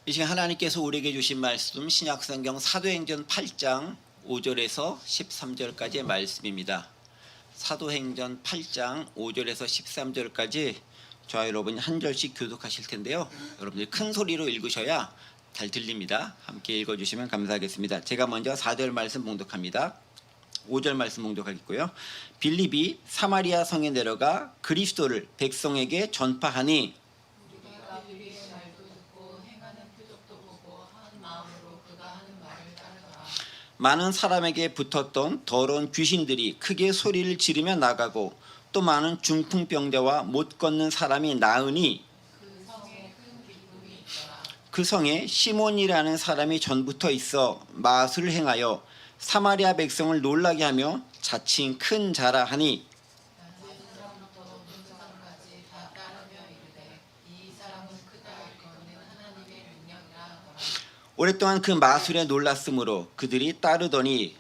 이 시간 하나님께서 우리에게 주신 말씀 신약성경 사도행전 8장 5절에서 13절까지의 말씀입니다. 사도행전 8장 5절에서 13절까지 저와 여러분이 한 절씩 교독하실 텐데요. 여러분들이 큰 소리로 읽으셔야 잘 들립니다. 함께 읽어주시면 감사하겠습니다. 제가 먼저 4절 말씀 봉독합니다. 5절 말씀 봉독하겠고요. 빌립이 사마리아 성에 내려가 그리스도를 백성에게 전파하니 많은 사람에게 붙었던 더러운 귀신들이 크게 소리를 지르며 나가고 또 많은 중풍병자와 못 걷는 사람이 나으니 그 성에 시몬이라는 사람이 전부터 있어 마술을 행하여 사마리아 백성을 놀라게 하며 자칭 큰 자라 하니 오랫동안 그 마술에 놀랐으므로 그들이 따르더니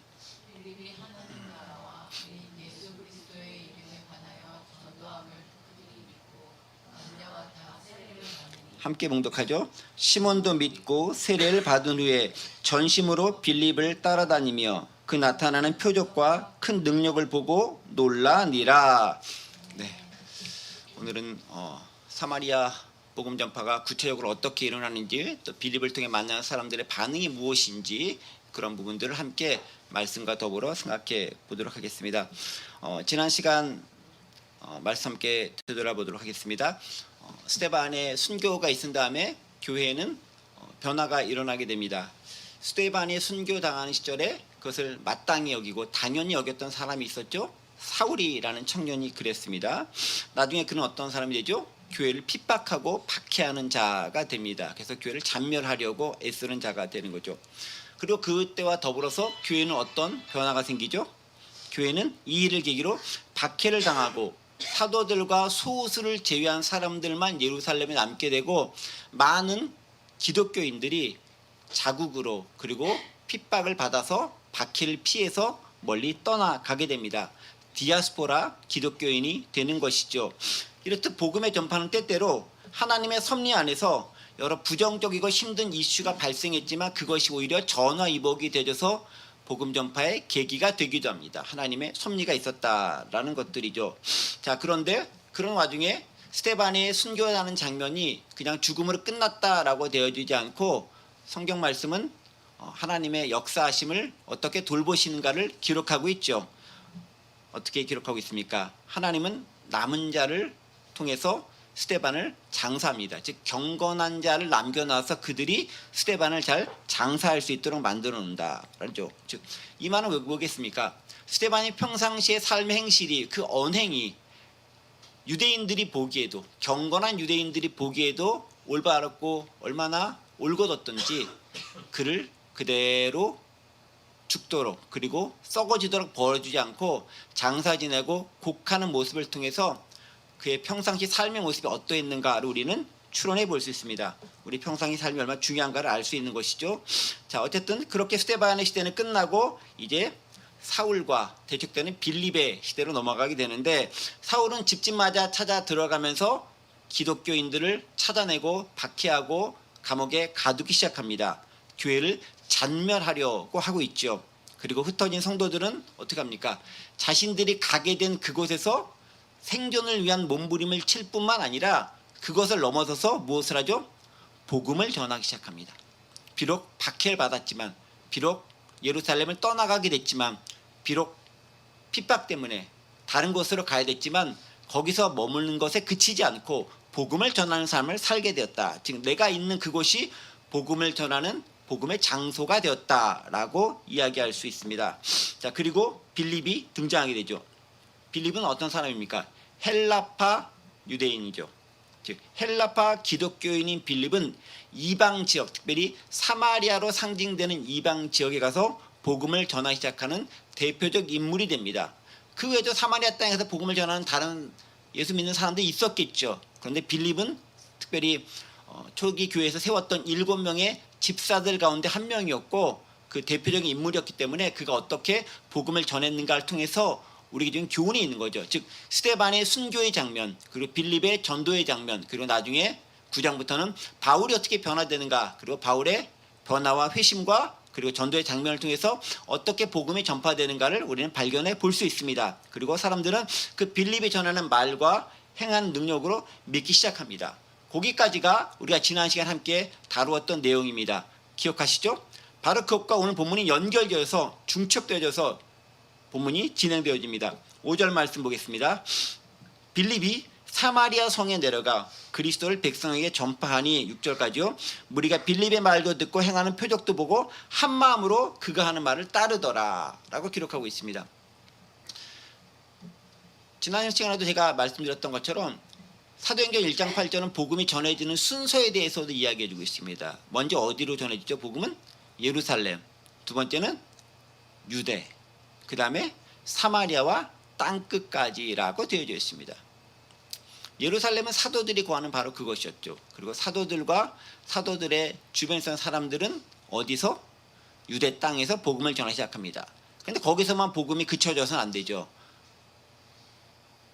함께 봉독하죠. 시몬도 믿고 세례를 받은 후에 전심으로 빌립을 따라다니며 그 나타나는 표적과 큰 능력을 보고 놀라니라. 네, 오늘은 사마리아 복음 전파가 구체적으로 어떻게 일어나는지, 또 빌립을 통해 만나는 사람들의 반응이 무엇인지 그런 부분들을 함께 말씀과 더불어 생각해 보도록 하겠습니다. 지난 시간 말씀 함께 되돌아보도록 하겠습니다. 스데반의 순교가 있은 다음에 교회에는 변화가 일어나게 됩니다. 스데반이 순교당하는 시절에 그것을 마땅히 여기고 당연히 여겼던 사람이 있었죠. 사울이라는 청년이 그랬습니다. 나중에 그는 어떤 사람이 되죠? 교회를 핍박하고 박해하는 자가 됩니다. 그래서 교회를 잔멸하려고 애쓰는 자가 되는 거죠. 그리고 그때와 더불어서 교회는 어떤 변화가 생기죠? 교회는 이 일을 계기로 박해를 당하고 사도들과 소수를 제외한 사람들만 예루살렘에 남게 되고 많은 기독교인들이 자국으로 그리고 핍박을 받아서 박해를 피해서 멀리 떠나가게 됩니다. 디아스포라 기독교인이 되는 것이죠. 이렇듯 복음의 전파는 때때로 하나님의 섭리 안에서 여러 부정적이고 힘든 이슈가 발생했지만 그것이 오히려 전화위복이 되어서 복음 전파의 계기가 되기도 합니다. 하나님의 섭리가 있었다라는 것들이죠. 자, 그런데 그런 와중에 스데반의 순교하는 장면이 그냥 죽음으로 끝났다라고 되어지지 않고 성경 말씀은 하나님의 역사하심을 어떻게 돌보시는가를 기록하고 있죠. 어떻게 기록하고 있습니까? 하나님은 남은 자를 통해서 스데반을 장사합니다. 즉 경건한 자를 남겨놔서 그들이 스데반을 잘 장사할 수 있도록 만들어 놓는다라죠. 즉 이 말은 뭐겠습니까? 스데반이 평상시의 삶의 행실이 그 언행이 유대인들이 보기에도 경건한 유대인들이 보기에도 올바랐고 얼마나 올곧었던지 그를 그대로 죽도록 그리고 썩어지도록 버려주지 않고 장사 지내고 곡하는 모습을 통해서 그의 평상시 삶의 모습이 어떠했는가를 우리는 추론해 볼 수 있습니다. 우리 평상시 삶이 얼마나 중요한가를 알 수 있는 것이죠. 자, 어쨌든 그렇게 스데반의 시대는 끝나고 이제 사울과 대척되는 빌립의 시대로 넘어가게 되는데 사울은 집집마다 찾아 들어가면서 기독교인들을 찾아내고 박해하고 감옥에 가두기 시작합니다. 교회를 잔멸하려고 하고 있죠. 그리고 흩어진 성도들은 어떻게 합니까? 자신들이 가게 된 그곳에서 생존을 위한 몸부림을 칠 뿐만 아니라 그것을 넘어서서 무엇을 하죠? 복음을 전하기 시작합니다. 비록 박해를 받았지만, 비록 예루살렘을 떠나가게 됐지만, 비록 핍박 때문에 다른 곳으로 가야 됐지만 거기서 머무는 것에 그치지 않고 복음을 전하는 삶을 살게 되었다. 즉 내가 있는 그곳이 복음을 전하는 복음의 장소가 되었다라고 이야기할 수 있습니다. 자, 그리고 빌립이 등장하게 되죠. 빌립은 어떤 사람입니까? 헬라파 유대인이죠. 즉 헬라파 기독교인인 빌립은 이방 지역, 특별히 사마리아로 상징되는 이방 지역에 가서 복음을 전하기 시작하는 대표적 인물이 됩니다. 그 외에도 사마리아 땅에서 복음을 전하는 다른 예수 믿는 사람들이 있었겠죠. 그런데 빌립은 특별히 초기 교회에서 세웠던 7명의 집사들 가운데 한 명이었고 그 대표적인 인물이었기 때문에 그가 어떻게 복음을 전했는가를 통해서 우리에게 지금 교훈이 있는 거죠. 즉 스데반의 순교의 장면, 그리고 빌립의 전도의 장면, 그리고 나중에 9장부터는 바울이 어떻게 변화되는가, 그리고 바울의 변화와 회심과 그리고 전도의 장면을 통해서 어떻게 복음이 전파되는가를 우리는 발견해 볼 수 있습니다. 그리고 사람들은 그 빌립이 전하는 말과 행한 능력으로 믿기 시작합니다. 거기까지가 우리가 지난 시간 함께 다루었던 내용입니다. 기억하시죠? 바로 그것과 오늘 본문이 연결되어서 중첩되어져서 본문이 진행되어집니다. 5절 말씀 보겠습니다. 빌립이 사마리아 성에 내려가 그리스도를 백성에게 전파하니 6절까지요. 무리가 빌립의 말도 듣고 행하는 표적도 보고 한 마음으로 그가 하는 말을 따르더라 라고 기록하고 있습니다. 지난 시간에도 제가 말씀드렸던 것처럼 사도행전 1장 8절은 복음이 전해지는 순서에 대해서도 이야기해 주고 있습니다. 먼저 어디로 전해지죠? 복음은 예루살렘, 두 번째는 유대, 그 다음에 사마리아와 땅끝까지라고 되어져 있습니다. 예루살렘은 사도들이 구하는 바로 그것이었죠. 그리고 사도들과 사도들의 주변에 있는 사람들은 어디서? 유대 땅에서 복음을 전하기 시작합니다. 그런데 거기서만 복음이 그쳐져서는 안 되죠.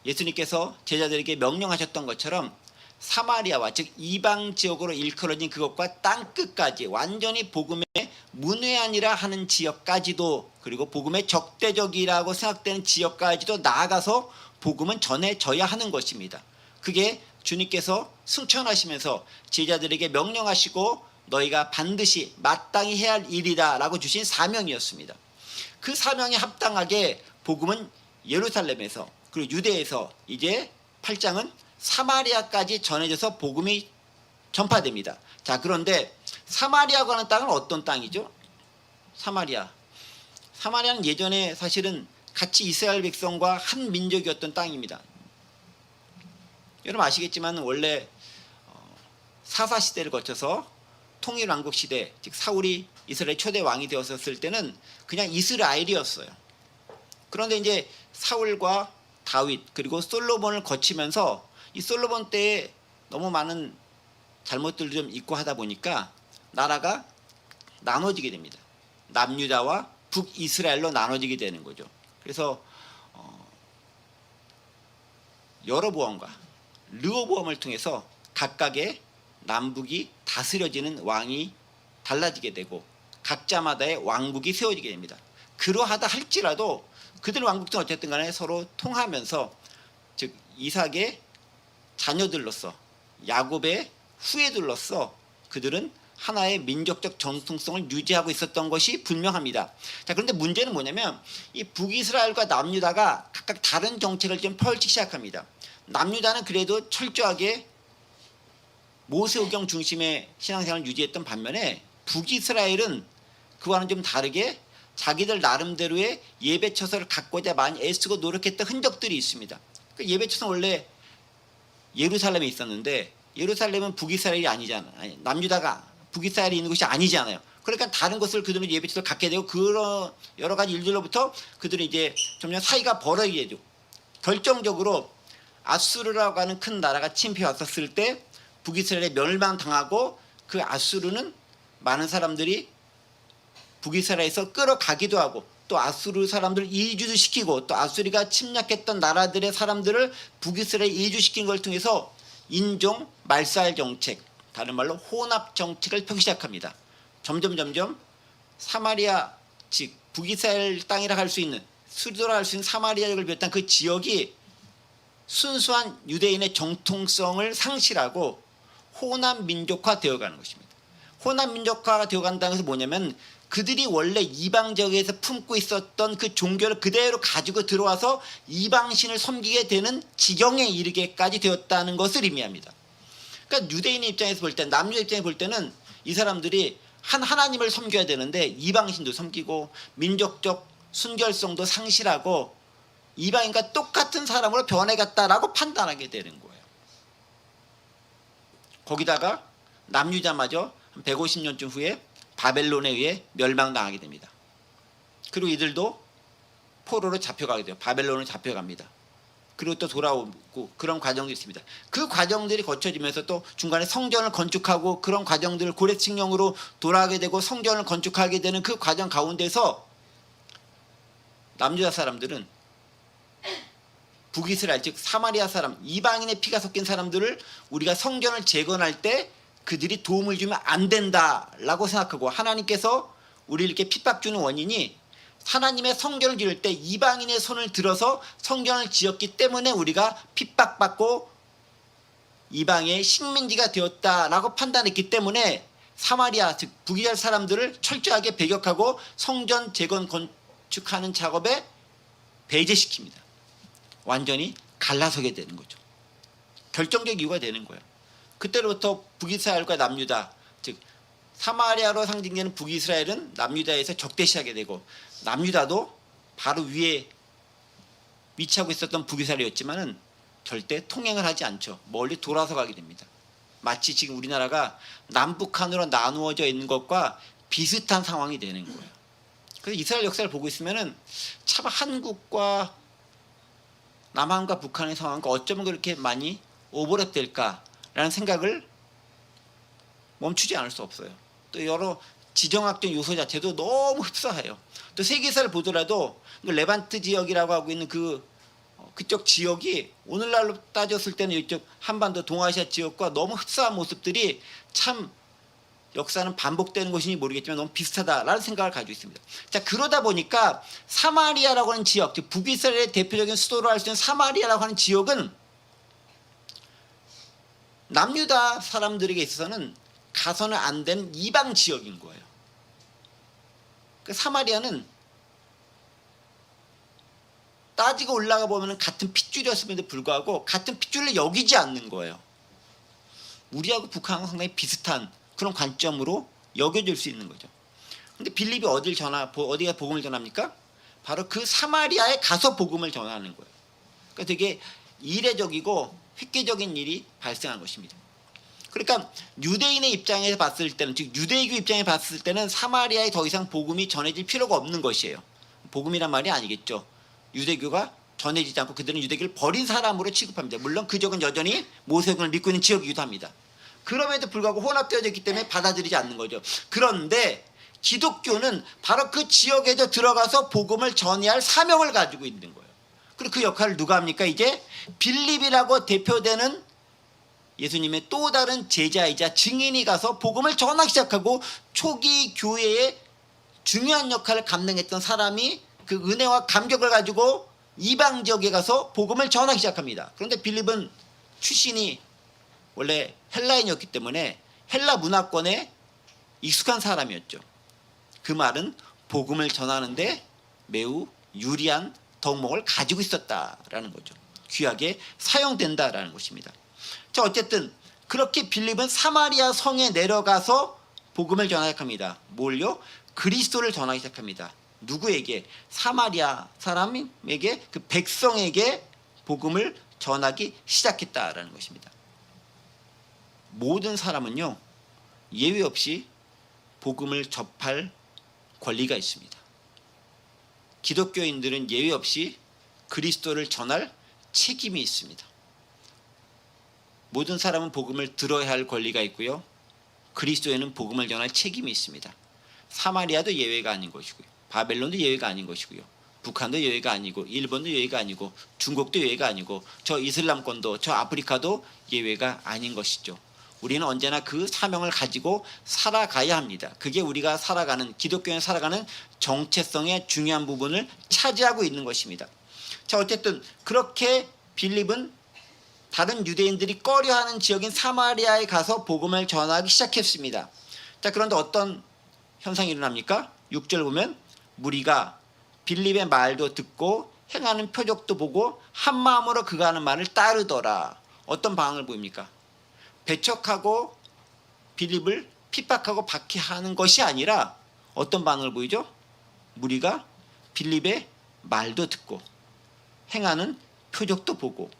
예수님께서 제자들에게 명령하셨던 것처럼 사마리아와 즉 이방 지역으로 일컬어진 그것과 땅끝까지 완전히 복음의 문외한이라 하는 지역까지도, 그리고 복음의 적대적이라고 생각되는 지역까지도 나아가서 복음은 전해져야 하는 것입니다. 그게 주님께서 승천하시면서 제자들에게 명령하시고 너희가 반드시 마땅히 해야 할 일이다 라고 주신 사명이었습니다. 그 사명에 합당하게 복음은 예루살렘에서 그리고 유대에서 이제 8장은 사마리아까지 전해져서 복음이 전파됩니다. 자, 그런데 사마리아라고 하는 땅은 어떤 땅이죠? 사마리아는 예전에 사실은 같이 이스라엘 백성과 한 민족이었던 땅입니다. 여러분 아시겠지만 원래 사사시대를 거쳐서 통일왕국 시대, 즉 사울이 이스라엘 초대 왕이 되었을 때는 그냥 이스라엘이었어요. 그런데 이제 사울과 다윗 그리고 솔로몬을 거치면서 이 솔로몬 때에 너무 많은 잘못들을 좀 있고 하다 보니까 나라가 나눠지게 됩니다. 남유다와 북이스라엘로 나눠지게 되는 거죠. 그래서 여로보암과 르호보암을 통해서 각각의 남북이 다스려지는 왕이 달라지게 되고 각자마다의 왕국이 세워지게 됩니다. 그러하다 할지라도 그들 왕국들은 어쨌든 간에 서로 통하면서 즉 이삭의 자녀들로서 야곱의 후예들로서 그들은 하나의 민족적 정통성을 유지하고 있었던 것이 분명합니다. 자, 그런데 문제는 뭐냐면 이 북이스라엘과 남유다가 각각 다른 정책을 좀 펼치기 시작합니다. 남유다는 그래도 철저하게 모세오경 중심의 신앙생활을 유지했던 반면에 북이스라엘은 그와는 좀 다르게 자기들 나름대로의 예배처소를 갖고자 많이 애쓰고 노력했던 흔적들이 있습니다. 그 예배처소는 원래 예루살렘에 있었는데 예루살렘은 북이스라엘이 아니잖아요. 남유다가 북이스라엘이 있는 곳이 아니잖아요. 그러니까 다른 곳을 그들은 예배처소를 갖게 되고 그런 여러 가지 일들로부터 그들은 이제 점점 사이가 벌어지게 되죠. 결정적으로 아수르라고 하는 큰 나라가 침입해 왔었을 때 북이스라엘에 멸망당하고 그 아수르는 많은 사람들이 북이스라엘에서 끌어가기도 하고 또 아수르 사람들을 이주도 시키고 또 아수리가 침략했던 나라들의 사람들을 북이스라엘에 이주시킨 걸 통해서 인종 말살 정책, 다른 말로 혼합 정책을 펴기 시작합니다. 점점 사마리아 즉 북이스라엘 땅이라 할 수 있는 수도라 할 수 있는 사마리아를 비롯한 그 지역이 순수한 유대인의 정통성을 상실하고 호남 민족화 되어가는 것입니다. 호남 민족화가 되어간다는 것은 뭐냐면 그들이 원래 이방 지역에서 품고 있었던 그 종교를 그대로 가지고 들어와서 이방신을 섬기게 되는 지경에 이르게까지 되었다는 것을 의미합니다. 그러니까 유대인의 입장에서 볼 때, 남유다 입장에서 볼 때는 이 사람들이 한 하나님을 섬겨야 되는데 이방신도 섬기고 민족적 순결성도 상실하고 이방인과 똑같은 사람으로 변해갔다라고 판단하게 되는 거예요. 거기다가 남유다마저 150년쯤 후에 바벨론에 의해 멸망당하게 됩니다. 그리고 이들도 포로로 잡혀가게 돼요. 바벨론으로 잡혀갑니다. 그리고 또 돌아오고 그런 과정이 있습니다. 그 과정들이 거쳐지면서 또 중간에 성전을 건축하고 그런 과정들을 고레식령으로 돌아가게 되고 성전을 건축하게 되는 그 과정 가운데서 남유다 사람들은 북이스라엘 즉 사마리아 사람 이방인의 피가 섞인 사람들을 우리가 성전을 재건할 때 그들이 도움을 주면 안 된다라고 생각하고 하나님께서 우리를 이렇게 핍박 주는 원인이 하나님의 성전을 지을 때 이방인의 손을 들어서 성전을 지었기 때문에 우리가 핍박받고 이방의 식민지가 되었다라고 판단했기 때문에 사마리아 즉 북이스라엘 사람들을 철저하게 배격하고 성전 재건 건축하는 작업에 배제시킵니다. 완전히 갈라서게 되는 거죠. 결정적 이유가 되는 거예요. 그때로부터 북이스라엘과 남유다 즉 사마리아로 상징되는 북이스라엘은 남유다에서 적대시하게 되고 남유다도 바로 위에 위치하고 있었던 북이스라엘이었지만은 절대 통행을 하지 않죠. 멀리 돌아서 가게 됩니다. 마치 지금 우리나라가 남북한으로 나누어져 있는 것과 비슷한 상황이 되는 거예요. 그래서 이스라엘 역사를 보고 있으면은 참 한국과 남한과 북한의 상황과 어쩌면 그렇게 많이 오버랩될까라는 생각을 멈추지 않을 수 없어요. 또 여러 지정학적 요소 자체도 너무 흡사해요. 또 세계사를 보더라도 레반트 지역이라고 하고 있는 그쪽 지역이 오늘날로 따졌을 때는 이쪽 한반도 동아시아 지역과 너무 흡사한 모습들이 참 역사는 반복되는 것인지 모르겠지만 너무 비슷하다라는 생각을 가지고 있습니다. 자, 그러다 보니까 사마리아라고 하는 지역, 즉 북이스라엘의 대표적인 수도로 할 수 있는 사마리아라고 하는 지역은 남유다 사람들에게 있어서는 가서는 안 되는 이방 지역인 거예요. 그 사마리아는 따지고 올라가 보면 같은 핏줄이었음에도 불구하고 같은 핏줄을 여기지 않는 거예요. 우리하고 북한하고 상당히 비슷한 그런 관점으로 여겨질 수 있는 거죠. 근데 빌립이 어디가 복음을 전합니까? 바로 그 사마리아에 가서 복음을 전하는 거예요. 그러니까 되게 이례적이고 획기적인 일이 발생한 것입니다. 그러니까 유대인의 입장에서 봤을 때는 즉 유대교 입장에 봤을 때는 사마리아에 더 이상 복음이 전해질 필요가 없는 것이에요. 복음이란 말이 아니겠죠. 유대교가 전해지지 않고 그들은 유대교를 버린 사람으로 취급합니다. 물론 그 지역은 여전히 모세군을 믿고 있는 지역이기도 합니다. 그럼에도 불구하고 혼합되어져 있기 때문에 받아들이지 않는 거죠. 그런데 기독교는 바로 그 지역에도 들어가서 복음을 전해야 할 사명을 가지고 있는 거예요. 그리고 그 역할을 누가 합니까? 이제 빌립이라고 대표되는 예수님의 또 다른 제자이자 증인이 가서 복음을 전하기 시작하고 초기 교회의 중요한 역할을 감당했던 사람이 그 은혜와 감격을 가지고 이방 지역에 가서 복음을 전하기 시작합니다. 그런데 빌립은 출신이 원래 헬라인이었기 때문에 헬라 문화권에 익숙한 사람이었죠. 그 말은 복음을 전하는데 매우 유리한 덕목을 가지고 있었다라는 거죠. 귀하게 사용된다라는 것입니다. 자, 어쨌든 그렇게 빌립은 사마리아 성에 내려가서 복음을 전하기 시작합니다. 뭘요? 그리스도를 전하기 시작합니다. 누구에게? 사마리아 사람에게, 그 백성에게 복음을 전하기 시작했다라는 것입니다. 모든 사람은요 예외 없이 복음을 접할 권리가 있습니다. 기독교인들은 예외 없이 그리스도를 전할 책임이 있습니다. 모든 사람은 복음을 들어야 할 권리가 있고요. 그리스도에는 복음을 전할 책임이 있습니다. 사마리아도 예외가 아닌 것이고요. 바벨론도 예외가 아닌 것이고요. 북한도 예외가 아니고 일본도 예외가 아니고 중국도 예외가 아니고 저 이슬람권도 저 아프리카도 예외가 아닌 것이죠. 우리는 언제나 그 사명을 가지고 살아가야 합니다. 그게 우리가 살아가는 기독교에 살아가는 정체성의 중요한 부분을 차지하고 있는 것입니다. 자, 어쨌든 그렇게 빌립은 다른 유대인들이 꺼려하는 지역인 사마리아에 가서 복음을 전하기 시작했습니다. 자, 그런데 어떤 현상이 일어납니까? 6절 보면 무리가 빌립의 말도 듣고 행하는 표적도 보고 한 마음으로 그가 하는 말을 따르더라. 어떤 반응을 보입니까? 배척하고 빌립을 핍박하고 박해하는 것이 아니라 어떤 반응을 보이죠? 무리가 빌립의 말도 듣고 행하는 표적도 보고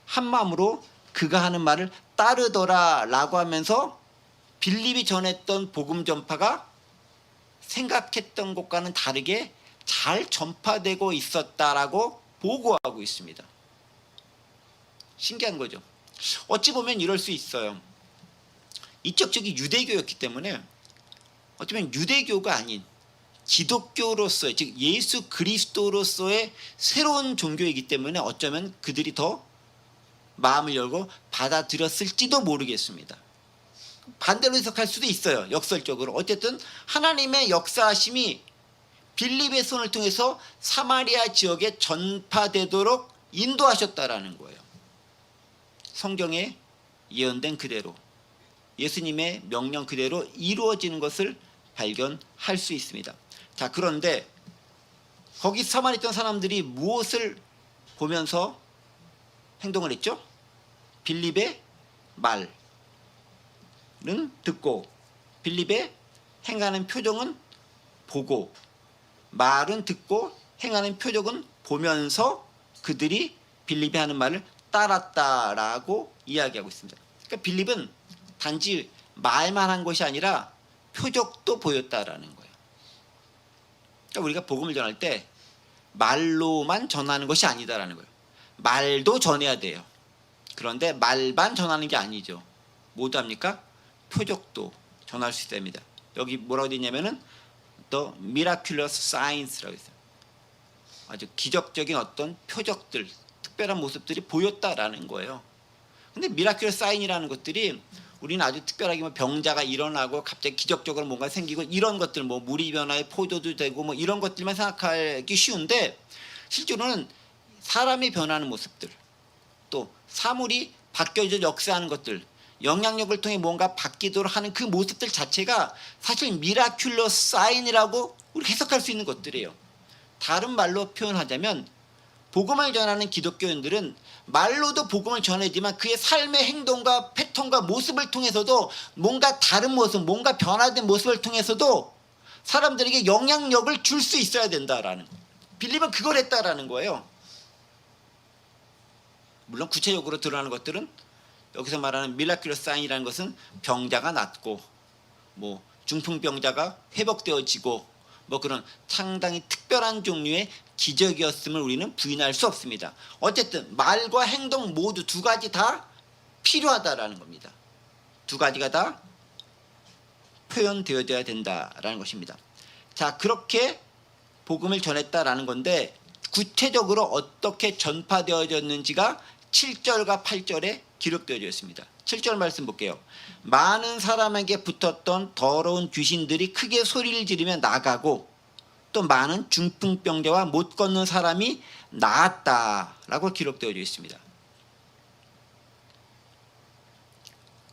한 마음으로 그가 하는 말을 따르더라 라고 하면서 빌립이 전했던 복음 전파가 생각했던 것과는 다르게 잘 전파되고 있었다라고 보고하고 있습니다. 신기한 거죠. 어찌 보면 이럴 수 있어요. 이쪽 쪽이 유대교였기 때문에 어쩌면 유대교가 아닌 기독교로서의, 즉 예수 그리스도로서의 새로운 종교이기 때문에 어쩌면 그들이 더 마음을 열고 받아들였을지도 모르겠습니다. 반대로 해석할 수도 있어요. 역설적으로. 어쨌든 하나님의 역사하심이 빌립의 손을 통해서 사마리아 지역에 전파되도록 인도하셨다라는 거예요. 성경에 예언된 그대로, 예수님의 명령 그대로 이루어지는 것을 발견할 수 있습니다. 자, 그런데 거기 서만 있던 사람들이 무엇을 보면서 행동을 했죠? 빌립의 말은 듣고, 빌립의 행하는 표정은 보고, 말은 듣고 행하는 표정은 보면서 그들이 빌립이 하는 말을 따랐다라고 이야기하고 있습니다. 그러니까 빌립은 단지 말만 한 것이 아니라 표적도 보였다라는 거예요. 그러니까 우리가 복음을 전할 때 말로만 전하는 것이 아니다라는 거예요. 말도 전해야 돼요. 그런데 말만 전하는 게 아니죠. 뭐도 합니까? 표적도 전할 수 있답니다. 여기 뭐라고 되어 있냐면은 The miraculous signs라고 있어요. 아주 기적적인 어떤 표적들, 특별한 모습들이 보였다라는 거예요. 근데 미라큘러스 사인이라는 것들이 우리는 아주 특별하게 뭐 병자가 일어나고 갑자기 기적적으로 뭔가 생기고 이런 것들, 뭐 물이 변화에 포도도 되고 뭐 이런 것들만 생각하기 쉬운데, 실제로는 사람이 변하는 모습들, 또 사물이 바뀌어져 역사하는 것들, 영향력을 통해 뭔가 바뀌도록 하는 그 모습들 자체가 사실 미라큘러스 사인이라고 우리 해석할 수 있는 것들이에요. 다른 말로 표현하자면 복음을 전하는 기독교인들은 말로도 복음을 전하지만 그의 삶의 행동과 패턴과 모습을 통해서도 뭔가 다른 모습, 뭔가 변화된 모습을 통해서도 사람들에게 영향력을 줄 수 있어야 된다라는 거예요. 빌립은 그걸 했다라는 거예요. 물론 구체적으로 드러나는 것들은 여기서 말하는 미라큘러스 사인이라는 것은 병자가 낫고 뭐 중풍병자가 회복되어지고 뭐 그런 상당히 특별한 종류의 기적이었음을 우리는 부인할 수 없습니다. 어쨌든 말과 행동 모두 두 가지 다 필요하다라는 겁니다. 두 가지가 다 표현되어야 된다라는 것입니다. 자, 그렇게 복음을 전했다라는 건데 구체적으로 어떻게 전파되어졌는지가 7절과 8절에 기록되어져 있습니다. 7절 말씀 볼게요. 많은 사람에게 붙었던 더러운 귀신들이 크게 소리를 지르며 나가고 또 많은 중풍병자와 못 걷는 사람이 나았다라고 기록되어져 있습니다.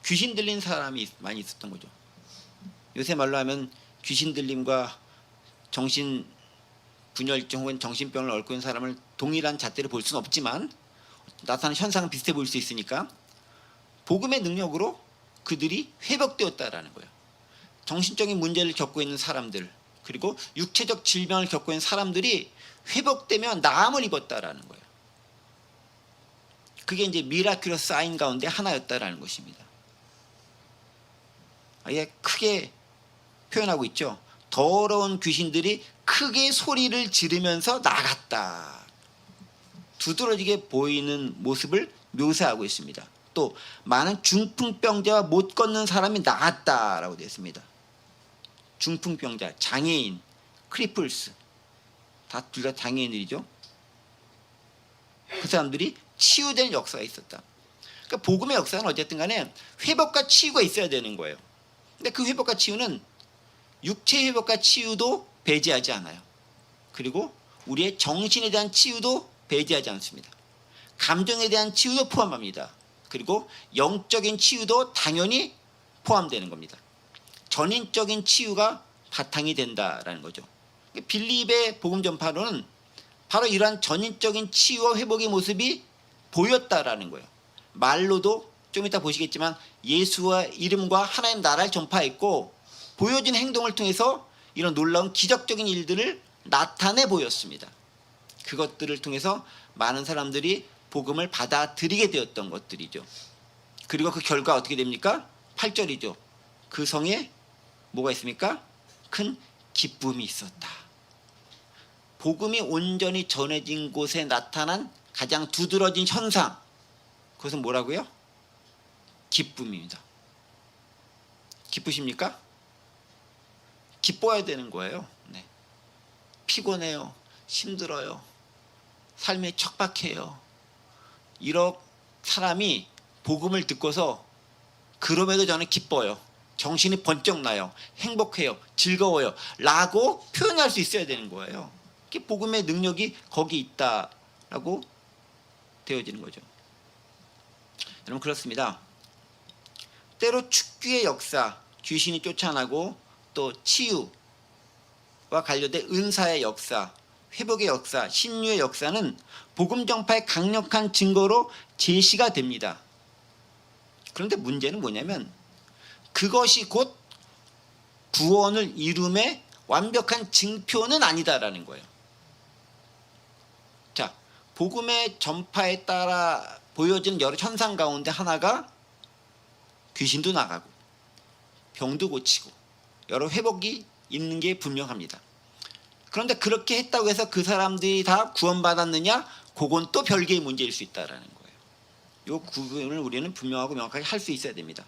귀신 들린 사람이 많이 있었던 거죠. 요새 말로 하면 귀신 들림과 정신 분열증 혹은 정신병을 앓고 있는 사람을 동일한 잣대로 볼 수는 없지만 나타나는 현상은 비슷해 보일 수 있으니까 복음의 능력으로 그들이 회복되었다라는 거예요. 정신적인 문제를 겪고 있는 사람들, 그리고 육체적 질병을 겪고 있는 사람들이 회복되며 나음을 입었다라는 거예요. 그게 이제 미라큘러스 사인 가운데 하나였다라는 것입니다. 아예 크게 표현하고 있죠. 더러운 귀신들이 크게 소리를 지르면서 나갔다. 두드러지게 보이는 모습을 묘사하고 있습니다. 또 많은 중풍병자와 못 걷는 사람이 나았다라고 되어 있습니다. 중풍병자, 장애인, 크리플스 다 둘 다 장애인들이죠. 그 사람들이 치유되는 역사가 있었다. 그러니까 복음의 역사는 어쨌든 간에 회복과 치유가 있어야 되는 거예요. 근데 그 회복과 치유는 육체 회복과 치유도 배제하지 않아요. 그리고 우리의 정신에 대한 치유도 배제하지 않습니다. 감정에 대한 치유도 포함합니다. 그리고 영적인 치유도 당연히 포함되는 겁니다. 전인적인 치유가 바탕이 된다라는 거죠. 빌립의 복음 전파로는 바로 이러한 전인적인 치유와 회복의 모습이 보였다라는 거예요. 말로도 좀 이따 보시겠지만 예수와 이름과 하나님 나라를 전파했고 보여진 행동을 통해서 이런 놀라운 기적적인 일들을 나타내 보였습니다. 그것들을 통해서 많은 사람들이 복음을 받아들이게 되었던 것들이죠. 그리고 그 결과 어떻게 됩니까? 8절이죠. 그 성에 뭐가 있습니까? 큰 기쁨이 있었다. 복음이 온전히 전해진 곳에 나타난 가장 두드러진 현상, 그것은 뭐라고요? 기쁨입니다. 기쁘십니까? 기뻐야 되는 거예요. 네. 피곤해요. 힘들어요. 삶에 척박해요. 이런 사람이 복음을 듣고서 그럼에도 저는 기뻐요. 정신이 번쩍 나요. 행복해요. 즐거워요. 라고 표현할 수 있어야 되는 거예요. 복음의 능력이 거기 있다라고 되어지는 거죠. 여러분 그렇습니다. 때로 축귀의 역사, 귀신이 쫓아나고 또 치유와 관련된 은사의 역사, 회복의 역사, 신유의 역사는 복음 전파의 강력한 증거로 제시가 됩니다. 그런데 문제는 뭐냐면 그것이 곧 구원을 이룸의 완벽한 증표는 아니다라는 거예요. 자, 복음의 전파에 따라 보여지는 여러 현상 가운데 하나가 귀신도 나가고 병도 고치고 여러 회복이 있는 게 분명합니다. 그런데 그렇게 했다고 해서 그 사람들이 다 구원받았느냐? 그건 또 별개의 문제일 수 있다는 거예요. 이 구분을 우리는 분명하고 명확하게 할 수 있어야 됩니다.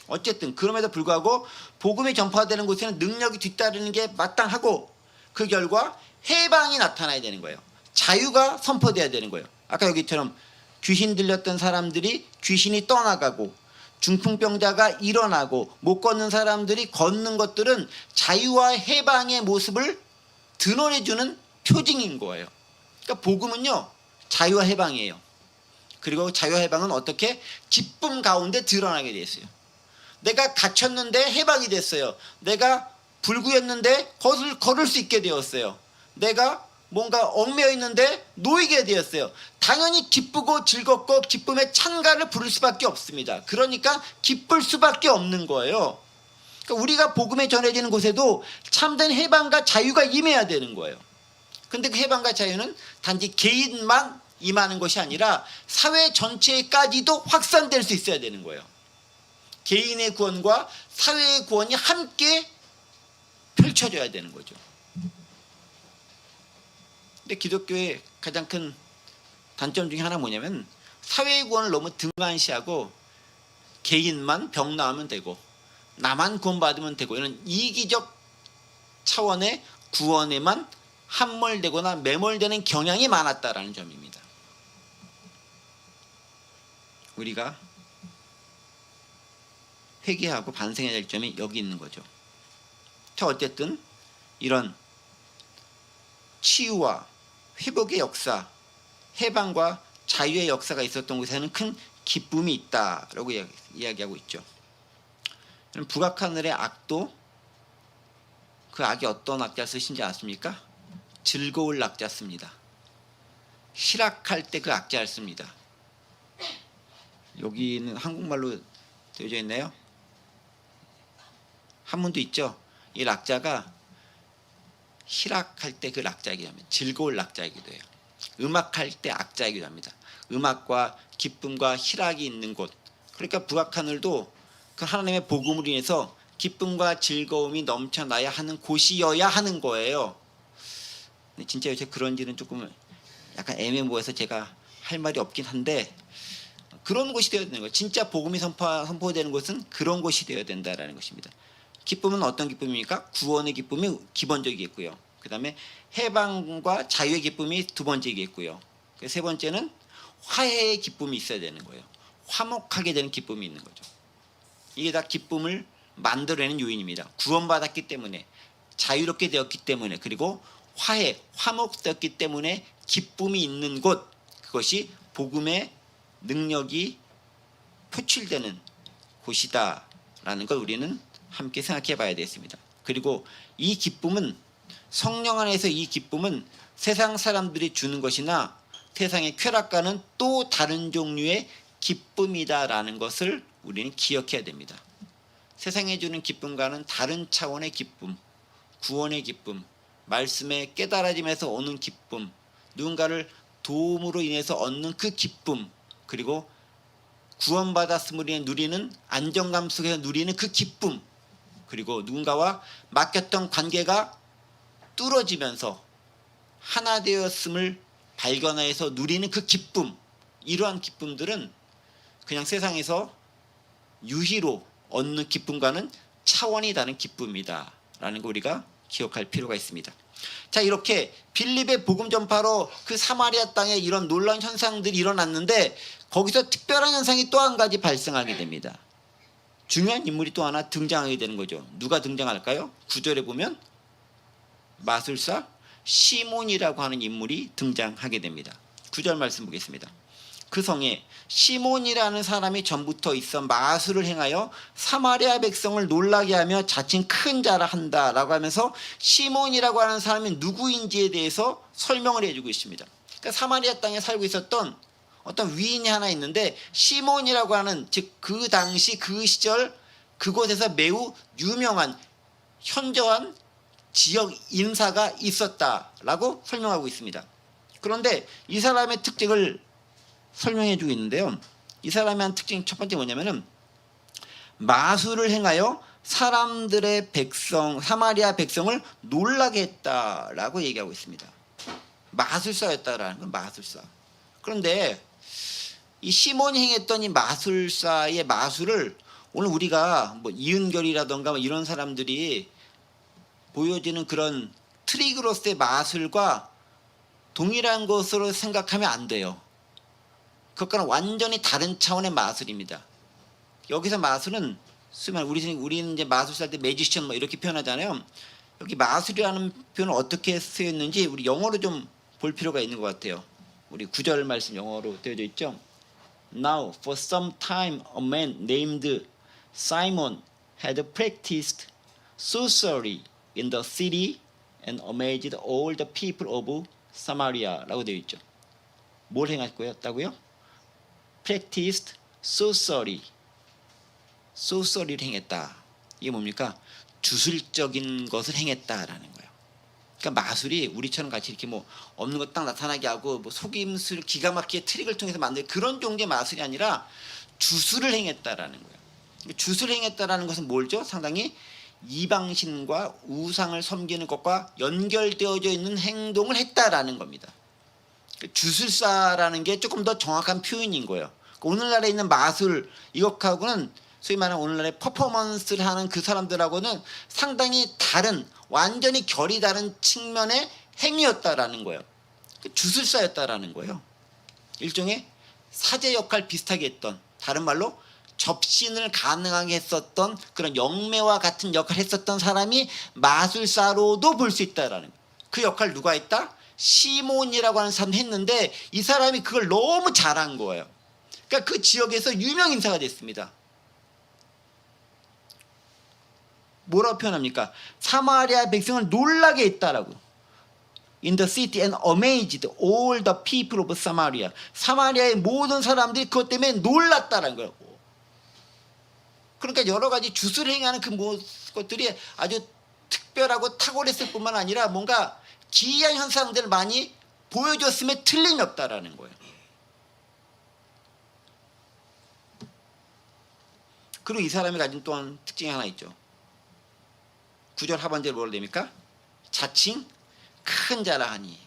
어쨌든 그럼에도 불구하고 복음이 전파되는 곳에는 능력이 뒤따르는 게 마땅하고 그 결과 해방이 나타나야 되는 거예요. 자유가 선포돼야 되는 거예요. 아까 여기처럼 귀신 들렸던 사람들이 귀신이 떠나가고 중풍병자가 일어나고 못 걷는 사람들이 걷는 것들은 자유와 해방의 모습을 드러내주는 표징인 거예요. 그러니까 복음은요 자유와 해방이에요. 그리고 자유와 해방은 어떻게? 기쁨 가운데 드러나게 되어 있어요. 내가 갇혔는데 해방이 됐어요. 내가 불구였는데 걸을 수 있게 되었어요. 내가 뭔가 얽매여 있는데 놓이게 되었어요. 당연히 기쁘고 즐겁고 기쁨의 찬가를 부를 수밖에 없습니다. 그러니까 기쁠 수밖에 없는 거예요. 그러니까 우리가 복음에 전해지는 곳에도 참된 해방과 자유가 임해야 되는 거예요. 근데 그 해방과 자유는 단지 개인만 임하는 것이 아니라 사회 전체까지도 확산될 수 있어야 되는 거예요. 개인의 구원과 사회의 구원이 함께 펼쳐져야 되는 거죠. 근데 기독교의 가장 큰 단점 중에 하나 뭐냐면 사회의 구원을 너무 등한시하고 개인만 병 나으면 되고 나만 구원받으면 되고 이런 이기적 차원의 구원에만 함몰되거나 매몰되는 경향이 많았다라는 점입니다. 우리가 회개하고 반성해야 될 점이 여기 있는 거죠. 자, 어쨌든 이런 치유와 회복의 역사, 해방과 자유의 역사가 있었던 곳에는 큰 기쁨이 있다라고 이야기하고 있죠. 북악하늘의 악도 그 악이 어떤 악자 쓰신지 아십니까? 즐거울 악자 씁니다. 희락할 때 그 악자를 씁니다. 여기는 한국말로 되어져 있나요? 한문도 있죠. 이 락자가 희락할 때 그 락자이기도 합니다. 즐거울 락자이기도 해요. 음악할 때 악자이기도 합니다. 음악과 기쁨과 희락이 있는 곳. 그러니까 북악하늘도 그 하나님의 복음으로 인해서 기쁨과 즐거움이 넘쳐나야 하는 곳이어야 하는 거예요. 근데 진짜 요새 그런지는 조금 약간 애매모호해서 제가 할 말이 없긴 한데 그런 곳이 되어야 되는 거예요. 진짜 복음이 선포되는 곳은 그런 곳이 되어야 된다는 것입니다. 기쁨은 어떤 기쁨입니까? 구원의 기쁨이 기본적이겠고요. 그 다음에 해방과 자유의 기쁨이 두 번째이겠고요. 세 번째는 화해의 기쁨이 있어야 되는 거예요. 화목하게 되는 기쁨이 있는 거죠. 이게 다 기쁨을 만들어내는 요인입니다. 구원받았기 때문에, 자유롭게 되었기 때문에, 그리고 화해, 화목되었기 때문에 기쁨이 있는 곳, 그것이 복음의 능력이 표출되는 곳이다라는 걸 우리는 함께 생각해 봐야 되겠습니다. 그리고 이 기쁨은 성령 안에서 이 기쁨은 세상 사람들이 주는 것이나 세상의 쾌락과는 또 다른 종류의 기쁨이다라는 것을 우리는 기억해야 됩니다. 세상에 주는 기쁨과는 다른 차원의 기쁨, 구원의 기쁨, 말씀에 깨달아짐에서 오는 기쁨, 누군가를 도움으로 인해서 얻는 그 기쁨, 그리고 구원받았음으로 인해 누리는 안정감 속에서 누리는 그 기쁨, 그리고 누군가와 맡겼던 관계가 뚫어지면서 하나 되었음을 발견해서 누리는 그 기쁨, 이러한 기쁨들은 그냥 세상에서 유희로 얻는 기쁨과는 차원이 다른 기쁨이다 라는 거 우리가 기억할 필요가 있습니다. 자, 이렇게 빌립의 복음 전파로 그 사마리아 땅에 이런 놀라운 현상들이 일어났는데 거기서 특별한 현상이 또 한 가지 발생하게 됩니다. 중요한 인물이 또 하나 등장하게 되는 거죠. 누가 등장할까요? 9절에 보면 마술사 시몬이라고 하는 인물이 등장하게 됩니다. 9절 말씀 보겠습니다. 그 성에 시몬이라는 사람이 전부터 있어 마술을 행하여 사마리아 백성을 놀라게 하며 자칭 큰 자라 한다라고 하면서 시몬이라고 하는 사람이 누구인지에 대해서 설명을 해주고 있습니다. 그러니까 사마리아 땅에 살고 있었던 어떤 위인이 하나 있는데 시몬이라고 하는, 즉 그 당시 그 시절 그곳에서 매우 유명한 현저한 지역 인사가 있었다라고 설명하고 있습니다. 그런데 이 사람의 특징을 설명해 주고 있는데요. 이 사람의 한 특징 첫 번째 뭐냐면은 마술을 행하여 사람들의 백성, 사마리아 백성을 놀라게 했다라고 얘기하고 있습니다. 마술사였다라는 건 마술사. 그런데 이 시몬이 행했던 이 마술사의 마술을 오늘 우리가 뭐 이은결이라던가 뭐 이런 사람들이 보여지는 그런 트리그로스의 마술과 동일한 것으로 생각하면 안 돼요. 그것과는 완전히 다른 차원의 마술입니다. 여기서 마술은 우리는 이제 마술사 할 때 매지션 뭐 이렇게 표현하잖아요. 여기 마술이라는 표현은 어떻게 쓰였는지 우리 영어로 좀 볼 필요가 있는 것 같아요. 우리 9절 말씀 영어로 되어져 있죠. Now for some time a man named Simon had practiced sorcery in the city and amazed all the people of Samaria라고 되어 있죠. 뭘 행했다고요? Practiced sorcery. sorcery를 행했다. 이게 뭡니까? 주술적인 것을 행했다라는 거예요. 그러니까 마술이 우리처럼 같이 이렇게 뭐 없는 것 딱 나타나게 하고 뭐 속임술 기가 막히게 트릭을 통해서 만든 그런 종류의 마술이 아니라 주술을 행했다라는 거예요. 주술을 행했다라는 것은 뭘죠? 상당히 이방신과 우상을 섬기는 것과 연결되어져 있는 행동을 했다라는 겁니다. 주술사라는 게 조금 더 정확한 표현인 거예요. 오늘날에 있는 마술 이것하고는 소위 말하는 오늘날의 퍼포먼스를 하는 그 사람들하고는 상당히 다른, 완전히 결이 다른 측면의 행위였다라는 거예요. 주술사였다라는 거예요. 일종의 사제 역할 비슷하게 했던, 다른 말로 접신을 가능하게 했었던 그런 영매와 같은 역할을 했었던 사람이 마술사로도 볼 수 있다라는 거예요. 그 역할을 누가 했다? 시몬이라고 하는 사람이 했는데 이 사람이 그걸 너무 잘한 거예요. 그러니까 그 지역에서 유명 인사가 됐습니다. 뭐라고 표현합니까? 사마리아 백성을 놀라게 했다라고. In the city and amazed all the people of Samaria. 사마리아의 모든 사람들이 그것 때문에 놀랐다라는 거예요. 그러니까 여러 가지 주술을 행하는 그 것들이 아주 특별하고 탁월했을 뿐만 아니라 뭔가 기이한 현상들을 많이 보여줬음에 틀림이 없다라는 거예요. 그리고 이 사람이 가진 또한 특징이 하나 있죠. 9절 하반절에 뭐라 됩니까? 자칭 큰 자라 하니.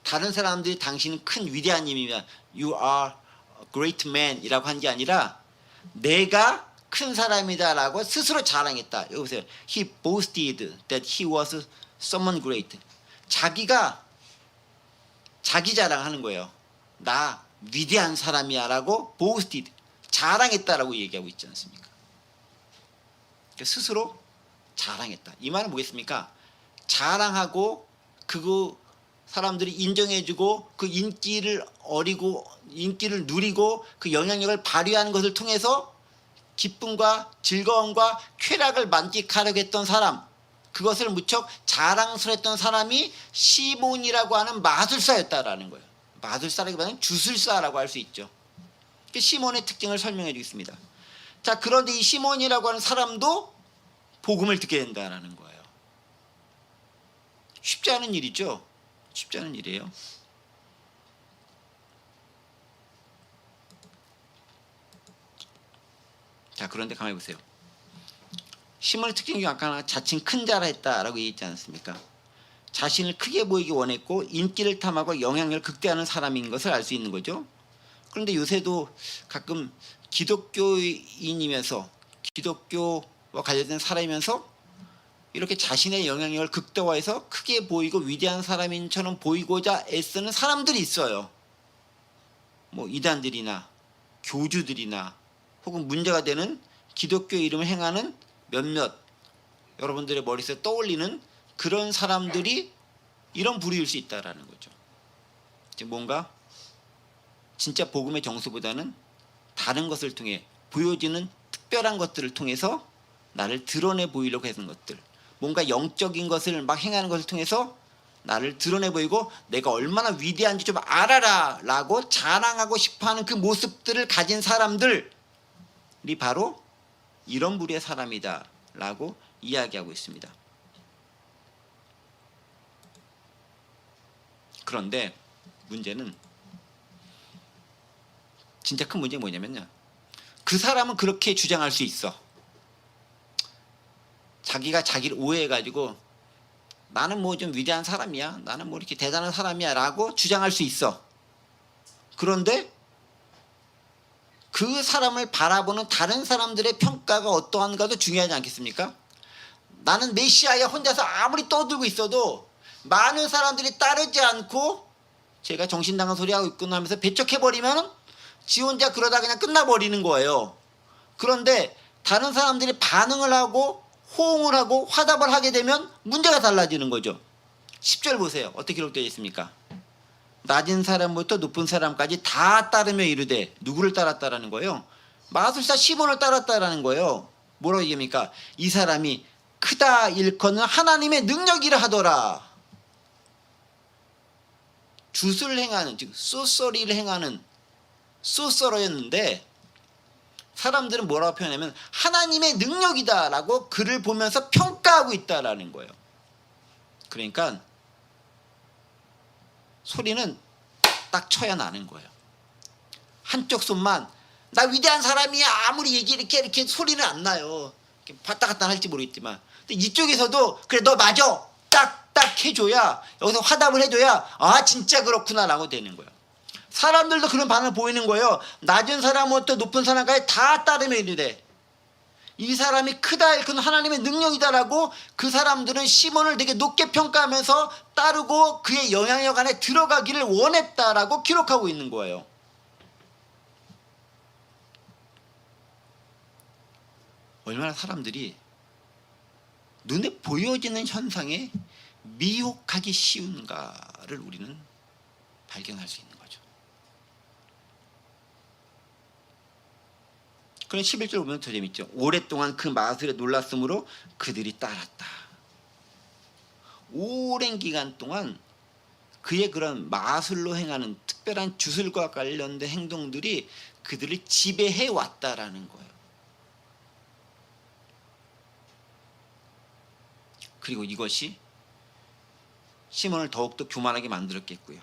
다른 사람들이 당신은 큰 위대한 님이면 You are a great man 이라고 한 게 아니라 내가 큰 사람이다라고 스스로 자랑했다. 여기 보세요. He boasted that he was someone great. 자기가 자기 자랑하는 거예요. 나 위대한 사람이야라고 boasted. 자랑했다라고 얘기하고 있지 않습니까? 스스로 자랑했다. 이 말은 뭐겠습니까? 자랑하고 그 사람들이 인정해주고 그 인기를 누리고 그 영향력을 발휘하는 것을 통해서 기쁨과 즐거움과 쾌락을 만끽하려고 했던 사람, 그것을 무척 자랑스러웠던 사람이 시몬이라고 하는 마술사였다라는 거예요. 마술사라기보다는 주술사라고 할 수 있죠. 시몬의 특징을 설명해 주겠습니다. 자, 그런데 이 시몬이라고 하는 사람도 복음을 듣게 된다라는 거예요. 쉽지 않은 일이죠. 쉽지 않은 일이에요. 자, 그런데 가만히 보세요. 시몬의 특징 중에 아까 자칭 큰 자라 했다라고 얘기했지 않습니까? 자신을 크게 보이기 원했고 인기를 탐하고 영향력을 극대화하는 사람인 것을 알 수 있는 거죠. 그런데 요새도 가끔 기독교인이면서 기독교와 관련된 사람이면서 이렇게 자신의 영향력을 극대화해서 크게 보이고 위대한 사람인처럼 보이고자 애쓰는 사람들이 있어요. 뭐 이단들이나 교주들이나 혹은 문제가 되는 기독교 이름을 행하는 몇몇 여러분들의 머릿속에 떠올리는 그런 사람들이 이런 부류일 수 있다라는 거죠. 뭔가 진짜 복음의 정수보다는 다른 것을 통해 보여지는 특별한 것들을 통해서 나를 드러내 보이려고 하는 것들, 뭔가 영적인 것을 막 행하는 것을 통해서 나를 드러내 보이고 내가 얼마나 위대한지 좀 알아라 라고 자랑하고 싶어하는 그 모습들을 가진 사람들이 바로 이런 부류의 사람이다 라고 이야기하고 있습니다. 그런데 문제는, 진짜 큰 문제가 뭐냐면요, 그 사람은 그렇게 주장할 수 있어. 자기가 자기를 오해해가지고 나는 뭐 좀 위대한 사람이야, 나는 뭐 이렇게 대단한 사람이야 라고 주장할 수 있어. 그런데 그 사람을 바라보는 다른 사람들의 평가가 어떠한가도 중요하지 않겠습니까? 나는 메시아야 혼자서 아무리 떠들고 있어도 많은 사람들이 따르지 않고 제가 정신 나간 소리 하고 있구나 하면서 배척해버리면 지 혼자 그러다 그냥 끝나버리는 거예요. 그런데 다른 사람들이 반응을 하고 호응을 하고 화답을 하게 되면 문제가 달라지는 거죠. 10절 보세요. 어떻게 기록되어 있습니까? 낮은 사람부터 높은 사람까지 다 따르며 이르되, 누구를 따랐다라는 거예요? 마술사 시몬을 따랐다라는 거예요. 뭐라고 얘기합니까? 이 사람이 크다 일컫는 하나님의 능력이라 하더라. 굿을 행하는, 즉 쏘쏘리를 행하는 쏘쏘러였는데 사람들은 뭐라고 표현하면 하나님의 능력이다 라고 그를 보면서 평가하고 있다라는 거예요. 그러니까 소리는 딱 쳐야 나는 거예요. 한쪽 손만 나 위대한 사람이야 아무리 이렇게 소리는 안 나요. 왔다 갔다 할지 모르겠지만, 근데 이쪽에서도 그래 너 맞아 딱 해줘야, 여기서 화답을 해줘야 아 진짜 그렇구나 라고 되는 거예요. 사람들도 그런 반응을 보이는 거예요. 낮은 사람부터 높은 사람까지 다 따르며 이르되 이 사람이 크다 일컫는 하나님의 능력이다라고 그 사람들은 시몬을 되게 높게 평가하면서 따르고 그의 영향력 안에 들어가기를 원했다라고 기록하고 있는 거예요. 얼마나 사람들이 눈에 보여지는 현상에 미혹하기 쉬운가를 우리는 발견할 수 있는 거죠. 그럼 11절 보면 더 재밌죠. 오랫동안 그 마술에 놀랐으므로 그들이 따랐다. 오랜 기간 동안 그의 그런 마술로 행하는 특별한 주술과 관련된 행동들이 그들을 지배해 왔다라는 거예요. 그리고 이것이 시몬을 더욱더 교만하게 만들었겠고요.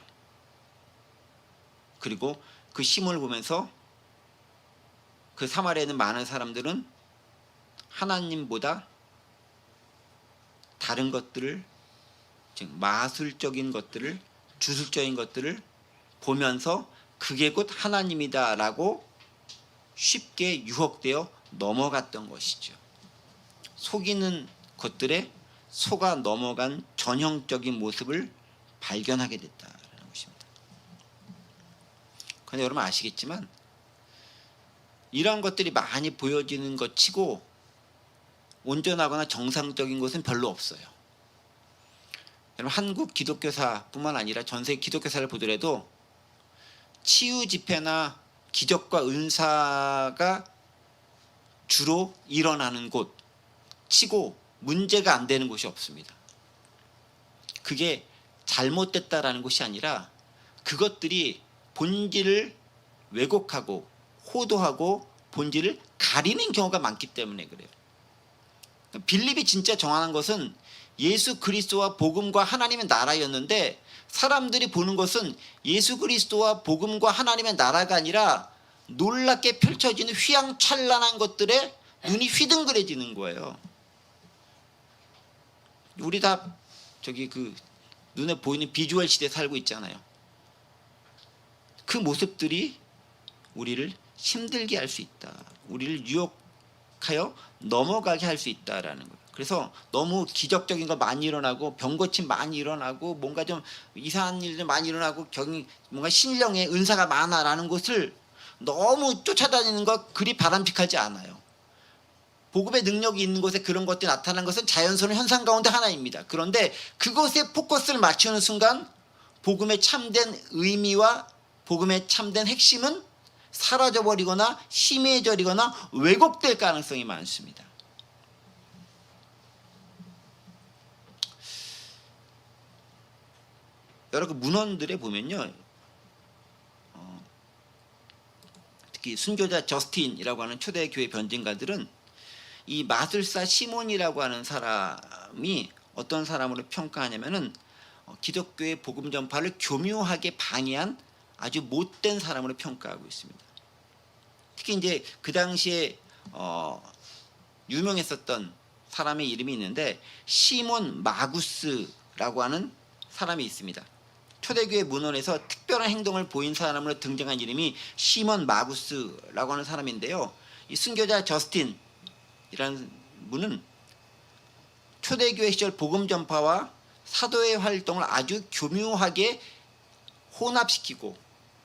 그리고 그 시몬을 보면서 그 사마리아에 있는 많은 사람들은 하나님보다 다른 것들을, 즉 마술적인 것들을, 주술적인 것들을 보면서 그게 곧 하나님이다 라고 쉽게 유혹되어 넘어갔던 것이죠. 속이는 것들에 속아 넘어간 전형적인 모습을 발견하게 됐다는 것입니다. 그런데 여러분 아시겠지만 이러한 것들이 많이 보여지는 것 치고 온전하거나 정상적인 것은 별로 없어요. 여러분 한국 기독교사뿐만 아니라 전 세계 기독교사를 보더라도 치유 집회나 기적과 은사가 주로 일어나는 곳 치고 문제가 안 되는 곳이 없습니다. 그게 잘못됐다라는 것이 아니라 그것들이 본질을 왜곡하고 호도하고 본질을 가리는 경우가 많기 때문에 그래요. 빌립이 진짜 정하는 것은 예수 그리스도와 복음과 하나님의 나라였는데 사람들이 보는 것은 예수 그리스도와 복음과 하나님의 나라가 아니라 놀랍게 펼쳐지는 휘황찬란한 것들에 눈이 휘둥그레지는 거예요. 우리 다 저기 그 눈에 보이는 비주얼 시대에 살고 있잖아요. 그 모습들이 우리를 힘들게 할 수 있다. 우리를 유혹하여 넘어가게 할 수 있다라는 거예요. 그래서 너무 기적적인 거 많이 일어나고 병고침 많이 일어나고 뭔가 좀 이상한 일들 많이 일어나고 뭔가 신령의 은사가 많아라는 것을 너무 쫓아다니는 것 그리 바람직하지 않아요. 복음의 능력이 있는 곳에 그런 것들이 나타나는 것은 자연스러운 현상 가운데 하나입니다. 그런데 그것에 포커스를 맞추는 순간 복음의 참된 의미와 복음의 참된 핵심은 사라져버리거나 희미해져리거나 왜곡될 가능성이 많습니다. 여러 그 문헌들에 보면요, 특히 순교자 저스틴이라고 하는 초대교회 변증가들은 이 마술사 시몬이라고 하는 사람이 어떤 사람으로 평가하냐면은 기독교의 복음 전파를 교묘하게 방해한 아주 못된 사람으로 평가하고 있습니다. 특히 이제 그 당시에 유명했었던 사람의 이름이 있는데 시몬 마구스라고 하는 사람이 있습니다. 초대교회 문헌에서 특별한 행동을 보인 사람으로 등장한 이름이 시몬 마구스라고 하는 사람인데요. 이 순교자 저스틴이라는 분은 초대교회 시절 복음 전파와 사도의 활동을 아주 교묘하게 혼합시키고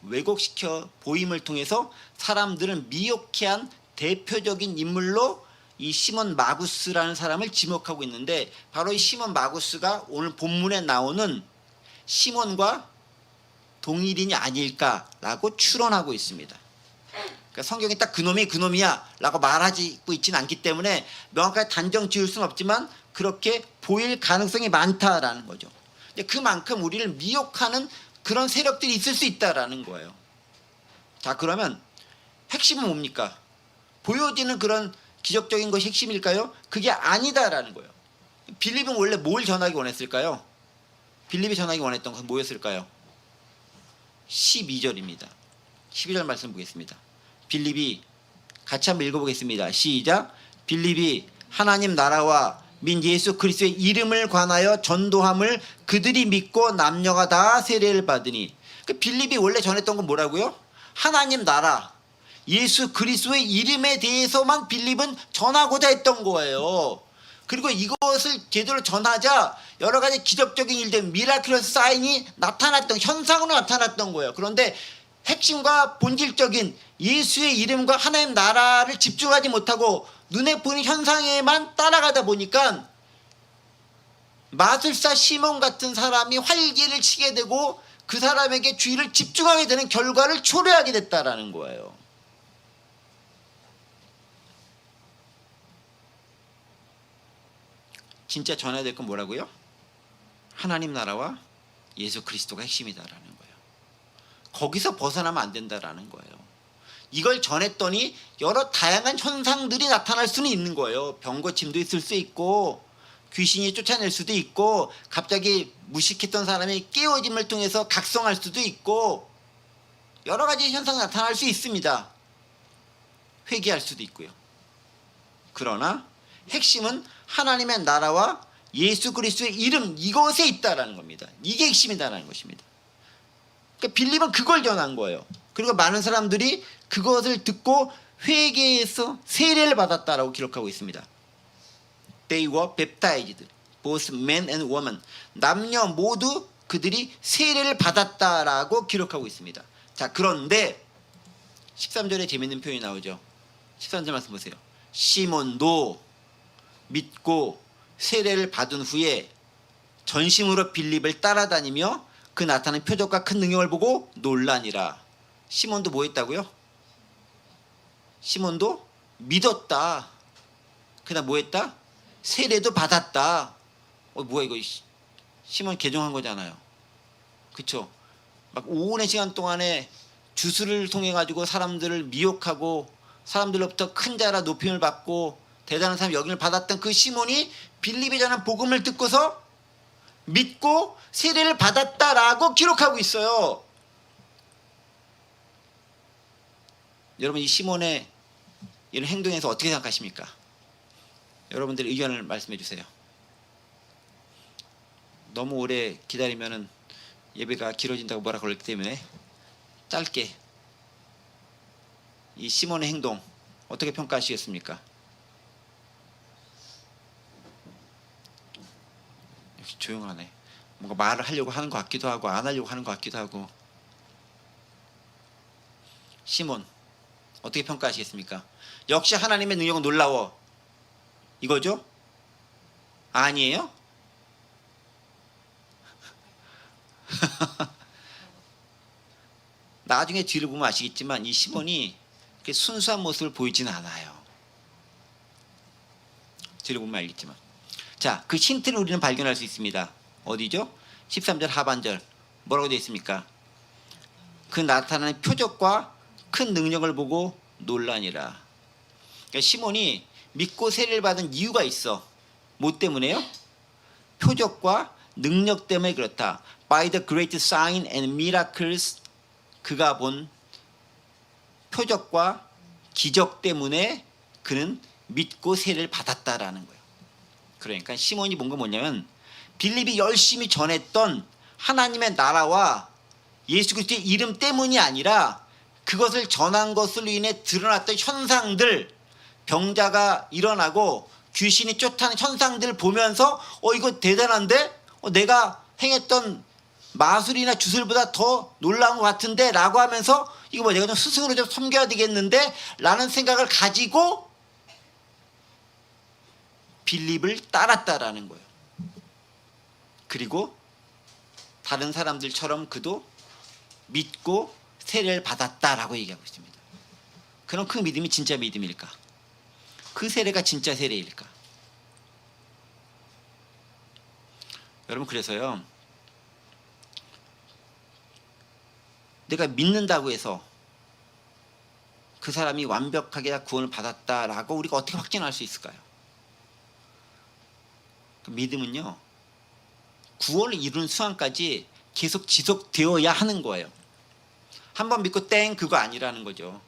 왜곡시켜 보임을 통해서 사람들은 미혹해 한 대표적인 인물로 이 시몬 마구스라는 사람을 지목하고 있는데, 바로 이 시몬 마구스가 오늘 본문에 나오는 시몬과 동일인이 아닐까라고 추론하고 있습니다. 그러니까 성경이 딱 그놈이 그놈이야 라고 말하고 있지는 않기 때문에 명확하게 단정 지을 수는 없지만 그렇게 보일 가능성이 많다라는 거죠. 근데 그만큼 우리를 미혹하는 그런 세력들이 있을 수 있다라는 거예요. 자, 그러면 핵심은 뭡니까? 보여지는 그런 기적적인 것이 핵심일까요? 그게 아니다라는 거예요. 빌립은 원래 뭘 전하기 원했을까요? 빌립이 전하기 원했던 것은 뭐였을까요? 12절입니다. 12절 말씀 보겠습니다. 빌립이 같이 한번 읽어보겠습니다. 시작. 빌립이 하나님 나라와 민 예수 그리스도의 이름을 관하여 전도함을 그들이 믿고 남녀가 다 세례를 받으니. 그 빌립이 원래 전했던 건 뭐라고요? 하나님 나라, 예수 그리스도의 이름에 대해서만 빌립은 전하고자 했던 거예요. 그리고 이것을 제대로 전하자 여러 가지 기적적인 일들, 미라클러스 사인이 나타났던, 현상으로 나타났던 거예요. 그런데 핵심과 본질적인 예수의 이름과 하나님 나라를 집중하지 못하고 눈에 보이는 현상에만 따라가다 보니까 마술사 시몬 같은 사람이 활기를 치게 되고 그 사람에게 주의를 집중하게 되는 결과를 초래하게 됐다라는 거예요. 진짜 전해야 될 건 뭐라고요? 하나님 나라와 예수 그리스도가 핵심이다라는 거예요. 거기서 벗어나면 안 된다라는 거예요. 이걸 전했더니 여러 다양한 현상들이 나타날 수는 있는 거예요. 병고침도 있을 수 있고 귀신이 쫓아낼 수도 있고 갑자기 무식했던 사람이 깨어짐을 통해서 각성할 수도 있고 여러 가지 현상이 나타날 수 있습니다. 회개할 수도 있고요. 그러나 핵심은 하나님의 나라와 예수 그리스도의 이름, 이것에 있다라는 겁니다. 이게 핵심이다라는 것입니다. 그러니까 빌립은 그걸 전한 거예요. 그리고 많은 사람들이 그것을 듣고 회개해서 세례를 받았다라고 기록하고 있습니다. They were baptized, both men and women. 남녀 모두 그들이 세례를 받았다라고 기록하고 있습니다. 자, 그런데 13절에 재밌는 표현이 나오죠. 13절 말씀 보세요. 시몬도 믿고 세례를 받은 후에 전심으로 빌립을 따라다니며 그 나타난 표적과 큰 능력을 보고 놀라니라. 시몬도 뭐 했다고요? 시몬도 믿었다. 그다음 뭐 했다? 세례도 받았다. 뭐야 이거, 시몬 개종한 거잖아요. 그쵸? 막 5년의 시간 동안에 주술을 통해 가지고 사람들을 미혹하고 사람들로부터 큰 자라 높임을 받고 대단한 사람 여김을 받았던 그 시몬이 빌립이 전한 복음을 듣고서 믿고 세례를 받았다라고 기록하고 있어요. 여러분, 이 시몬의 이런 행동에서 어떻게 생각하십니까? 여러분들의 의견을 말씀해 주세요. 너무 오래 기다리면은 예배가 길어진다고 뭐라 그러기 때문에 짧게 이 시몬의 행동 어떻게 평가하시겠습니까? 조용하네. 뭔가 말을 하려고 하는 것 같기도 하고 안 하려고 하는 것 같기도 하고. 시몬 어떻게 평가하시겠습니까? 역시 하나님의 능력은 놀라워 이거죠? 아니에요? 나중에 뒤를 보면 아시겠지만 이 시몬이 그렇게 순수한 모습을 보이지는 않아요. 뒤를 보면 알겠지만. 자, 그 힌트를 우리는 발견할 수 있습니다. 어디죠? 13절 하반절 뭐라고 되어 있습니까? 그 나타나는 표적과 큰 능력을 보고 놀라니라. 그러니까 시몬이 믿고 세례를 받은 이유가 있어. 뭐 때문에요? 표적과 능력 때문에 그렇다. By the great sign and miracles, 그가 본 표적과 기적 때문에 그는 믿고 세례를 받았다라는 거예요. 그러니까 시몬이 본 건 뭐냐면 빌립이 열심히 전했던 하나님의 나라와 예수 그리스도의 이름 때문이 아니라 그것을 전한 것으로 인해 드러났던 현상들, 병자가 일어나고 귀신이 쫓아내는 현상들을 보면서 이거 대단한데? 내가 행했던 마술이나 주술보다 더 놀라운 것 같은데? 라고 하면서 이거 내가 좀 스승으로 좀 섬겨야 되겠는데? 라는 생각을 가지고 빌립을 따랐다라는 거예요. 그리고 다른 사람들처럼 그도 믿고 세례를 받았다라고 얘기하고 있습니다. 그럼 그 믿음이 진짜 믿음일까? 그 세례가 진짜 세례일까? 여러분, 그래서요, 내가 믿는다고 해서 그 사람이 완벽하게 구원을 받았다라고 우리가 어떻게 확신할 수 있을까요? 그 믿음은요, 구원을 이루는 순간까지 계속 지속되어야 하는 거예요. 한번 믿고 땡 그거 아니라는 거죠.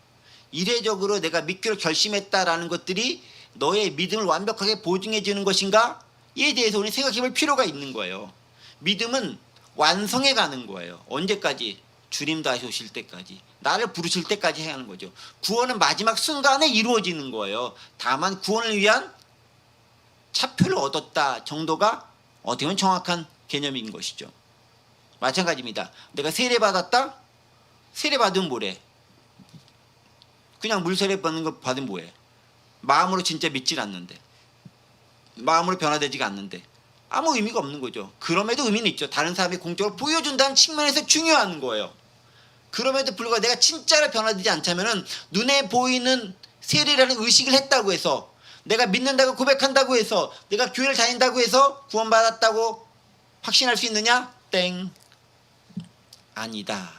이례적으로 내가 믿기로 결심했다라는 것들이 너의 믿음을 완벽하게 보증해 주는 것인가? 이에 대해서 우리 생각해 볼 필요가 있는 거예요. 믿음은 완성해 가는 거예요. 언제까지? 주님 다시 오실 때까지, 나를 부르실 때까지 해야 하는 거죠. 구원은 마지막 순간에 이루어지는 거예요. 다만 구원을 위한 차표를 얻었다 정도가 어떻게 보면 정확한 개념인 것이죠. 마찬가지입니다. 내가 세례받았다? 세례받으면 뭐래? 그냥 물세례 받는 거 받으면 뭐해? 마음으로 진짜 믿질 않는데, 마음으로 변화되지가 않는데 아무 의미가 없는 거죠. 그럼에도 의미는 있죠. 다른 사람이 공적으로 보여준다는 측면에서 중요한 거예요. 그럼에도 불구하고 내가 진짜로 변화되지 않다면 눈에 보이는 세례라는 의식을 했다고 해서, 내가 믿는다고 고백한다고 해서, 내가 교회를 다닌다고 해서 구원받았다고 확신할 수 있느냐? 땡. 아니다.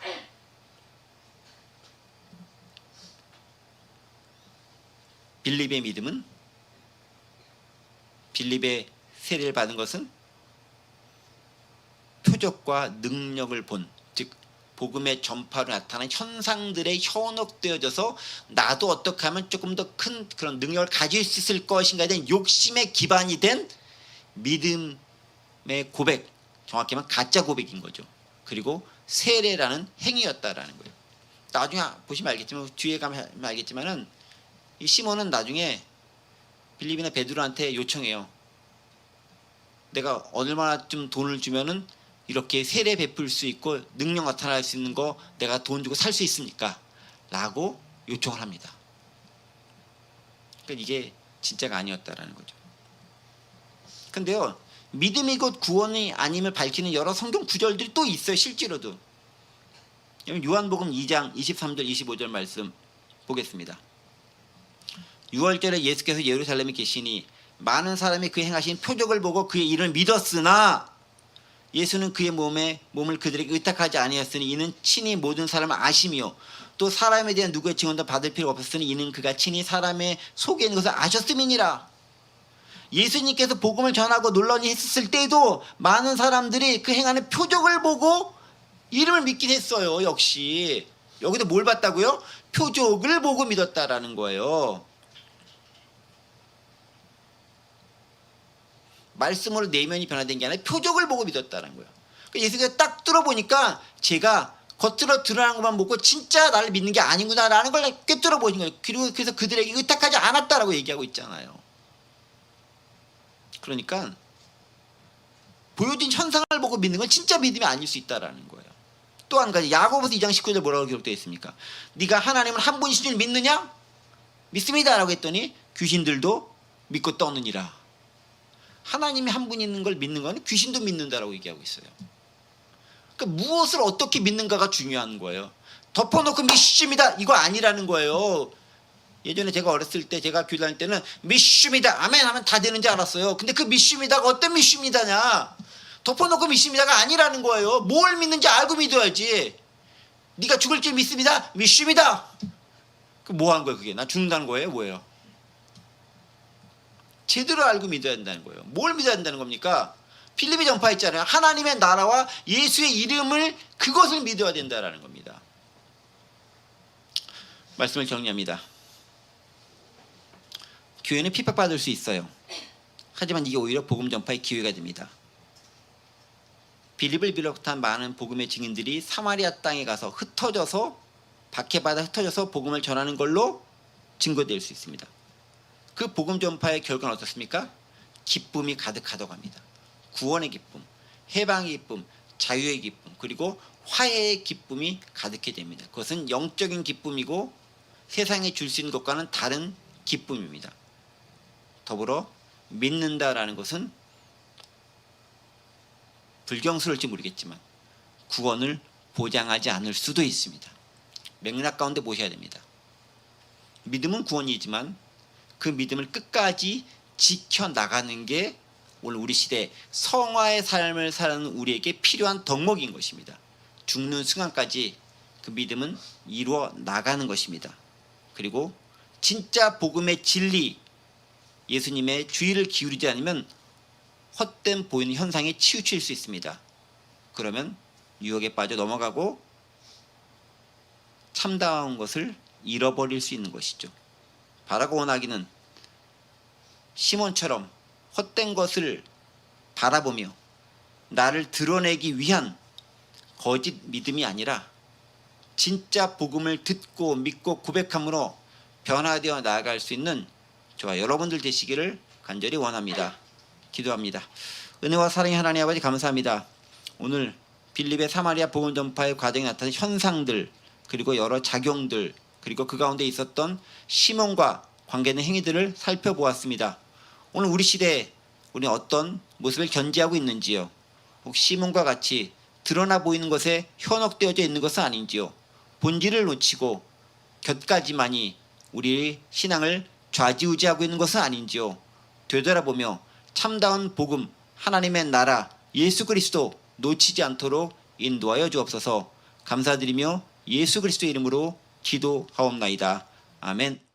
빌립의 믿음은, 빌립의 세례를 받은 것은 표적과 능력을 본, 즉 복음의 전파로 나타난 현상들에 현혹되어져서 나도 어떻게 하면 조금 더 큰 그런 능력을 가질 수 있을 것인가에 대한 욕심의 기반이 된 믿음의 고백, 정확히 말하면 가짜 고백인 거죠. 그리고 세례라는 행위였다라는 거예요. 나중에 보시면 알겠지만, 뒤에 가면 알겠지만은 이 시몬은 나중에 빌립이나 베드로한테 요청해요. 내가 얼마나 좀 돈을 주면은 이렇게 세례 베풀 수 있고 능력 나타날 수 있는 거 내가 돈 주고 살 수 있습니까? 라고 요청을 합니다. 그러니까 이게 진짜가 아니었다라는 거죠. 근데요, 믿음이 곧 구원이 아님을 밝히는 여러 성경 구절들이 또 있어요. 실제로도. 요한복음 2장 23절 25절 말씀 보겠습니다. 6월절에 예수께서 예루살렘에 계시니 많은 사람이 그 행하신 표적을 보고 그의 이름을 믿었으나 예수는 그의 몸을 그들에게 의탁하지 아니하였으니 이는 친히 모든 사람을 아시며 또 사람에 대한 누구의 증언도 받을 필요가 없었으니 이는 그가 친히 사람의 속에 있는 것을 아셨음이니라. 예수님께서 복음을 전하고 놀라운 일을 했을 때에도 많은 사람들이 그 행하는 표적을 보고 이름을 믿긴 했어요. 역시 여기도 뭘 봤다고요? 표적을 보고 믿었다라는 거예요. 말씀으로 내면이 변화된 게 아니라 표적을 보고 믿었다는 거예요. 그러니까 예수가 딱 들어보니까 제가 겉으로 드러나는 것만 보고 진짜 나를 믿는 게 아니구나라는 걸 꿰뚫어 보신 거예요. 그리고 그래서 그들에게 의탁하지 않았다라고 얘기하고 있잖아요. 그러니까 보여진 현상을 보고 믿는 건 진짜 믿음이 아닐 수 있다라는 거예요. 또 한 가지, 야고보서 2장 19절 뭐라고 기록되어 있습니까? 네가 하나님은 한 분이신 줄 믿느냐? 믿습니다 라고 했더니 귀신들도 믿고 떠느니라. 하나님이 한 분 있는 걸 믿는 건 귀신도 믿는다라고 얘기하고 있어요. 그러니까 무엇을 어떻게 믿는가가 중요한 거예요. 덮어놓고 믿습니다 이거 아니라는 거예요. 예전에 제가 어렸을 때, 제가 교회 다닐 때는 믿습니다 아멘 하면 다 되는 줄 알았어요. 근데 그 믿습니다가 어떤 믿습니다냐, 덮어놓고 믿습니다가 아니라는 거예요. 뭘 믿는지 알고 믿어야지. 네가 죽을 줄 믿습니다, 믿습니다. 그 뭐 하는 거예요 그게? 나 죽는다는 거예요 뭐예요? 제대로 알고 믿어야 된다는 거예요. 뭘 믿어야 된다는 겁니까? 필립이 전파했잖아요. 하나님의 나라와 예수의 이름을, 그것을 믿어야 된다는 겁니다. 말씀을 정리합니다. 교회는 핍박받을 수 있어요. 하지만 이게 오히려 복음 전파의 기회가 됩니다. 빌립을 비롯한 많은 복음의 증인들이 사마리아 땅에 가서 흩어져서, 박해받아 흩어져서 복음을 전하는 걸로 증거될 수 있습니다. 그 복음 전파의 결과는 어떻습니까? 기쁨이 가득하다고 합니다. 구원의 기쁨, 해방의 기쁨, 자유의 기쁨, 그리고 화해의 기쁨이 가득해 됩니다. 그것은 영적인 기쁨이고 세상에 줄 수 있는 것과는 다른 기쁨입니다. 더불어 믿는다라는 것은 불경스러울지 모르겠지만 구원을 보장하지 않을 수도 있습니다. 맥락 가운데 보셔야 됩니다. 믿음은 구원이지만 그 믿음을 끝까지 지켜나가는 게 오늘 우리 시대 성화의 삶을 사는 우리에게 필요한 덕목인 것입니다. 죽는 순간까지 그 믿음은 이루어 나가는 것입니다. 그리고 진짜 복음의 진리, 예수님의 주의를 기울이지 않으면 헛된 보이는 현상에 치우칠 수 있습니다. 그러면 유혹에 빠져 넘어가고 참다운 것을 잃어버릴 수 있는 것이죠. 바라고 원하기는 시몬처럼 헛된 것을 바라보며 나를 드러내기 위한 거짓 믿음이 아니라 진짜 복음을 듣고 믿고 고백함으로 변화되어 나아갈 수 있는 저와 여러분들 되시기를 간절히 원합니다. 기도합니다. 은혜와 사랑의 하나님 아버지 감사합니다. 오늘 빌립의 사마리아 복음 전파의 과정에 나타난 현상들, 그리고 여러 작용들, 그리고 그 가운데 있었던 시몬과 관계된 행위들을 살펴보았습니다. 오늘 우리 시대에 우리는 어떤 모습을 견지하고 있는지요? 혹시 시몬과 같이 드러나 보이는 것에 현혹되어져 있는 것은 아닌지요? 본질을 놓치고 곁가지만이 우리의 신앙을 좌지우지하고 있는 것은 아닌지요? 되돌아보며 참다운 복음, 하나님의 나라, 예수 그리스도 놓치지 않도록 인도하여 주옵소서. 감사드리며 예수 그리스도의 이름으로 기도하옵나이다. 아멘.